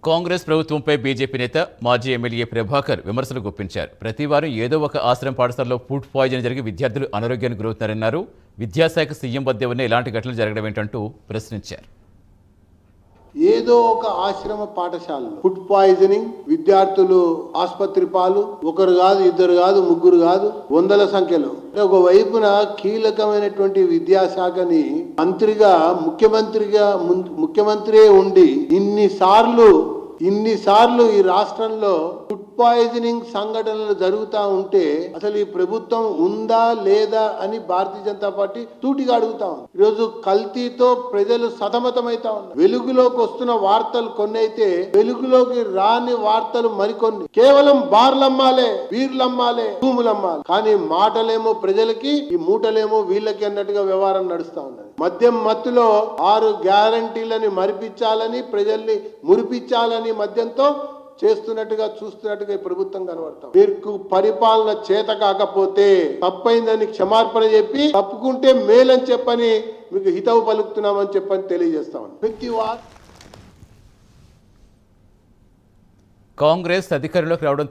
కాంగ్రెస్ ప్రభుత్వంపై బీజేపీ నేత మాజీ ఎమ్మెల్యే ప్రభాకర్ విమర్శలు గుప్పించారు. ప్రతివారం ఏదో ఒక ఆశ్రమ పాఠశాలలో ఫుడ్ పాయిజన్ జరిగి విద్యార్థులు అనారోగ్యానికి గురవుతున్నారన్నారు. విద్యాశాఖ సీఎం వద్ద ఉన్న ఇలాంటి ఘటనలు జరగడం ఏంటంటూ ప్రశ్నించారు. ఏదో ఒక ఆశ్రమ పాఠశాలలో ఫుడ్ పాయిజనింగ్, విద్యార్థులు ఆసుపత్రి పాలు, ఒకరు కాదు, ఇద్దరు కాదు, ముగ్గురు కాదు, వందల సంఖ్యలో. ఒక వైపున కీలకమైనటువంటి విద్యాశాఖని ముఖ్యమంత్రి ఉండి ఇన్నిసార్లు ఈ రాష్ట్రంలో ఫుడ్ పాయిజనింగ్ సంఘటనలు జరుగుతూ ఉంటే అసలు ఈ ప్రభుత్వం ఉందా లేదా అని భారతీయ జనతా పార్టీ తూటిగా అడుగుతా ఉంది. ఈరోజు కల్తీతో ప్రజలు సతమతమైతా ఉన్నారు. వెలుగులోకి వస్తున్న వార్తలు కొన్ని అయితే, వెలుగులోకి రాని వార్తలు మరికొన్ని. కేవలం బార్లమ్మాలే, బీర్లమ్మాలే, భూములమ్మాలి, కానీ మాటలేమో ప్రజలకి, ఈ మూటలేమో వీళ్ళకి అన్నట్టుగా వ్యవహారం నడుస్తా ఉన్నది. మద్యం మత్తులో 6 గ్యారంటీలని మరిపించాలని, ప్రజల్ని మురిపించాలని మద్యంతో చూస్తున్నట్టుగా ఈ ప్రభుత్వం కనబడతాం. మీకు పరిపాలన చేత కాకపోతే తప్పైందని క్షమార్పణ చెప్పి, తప్పుకుంటే మేలని చెప్పని మీకు హితవు పలుకుతున్నామని చెప్పని తెలియజేస్తామని. కాంగ్రెస్ అధికారంలోకి రావడం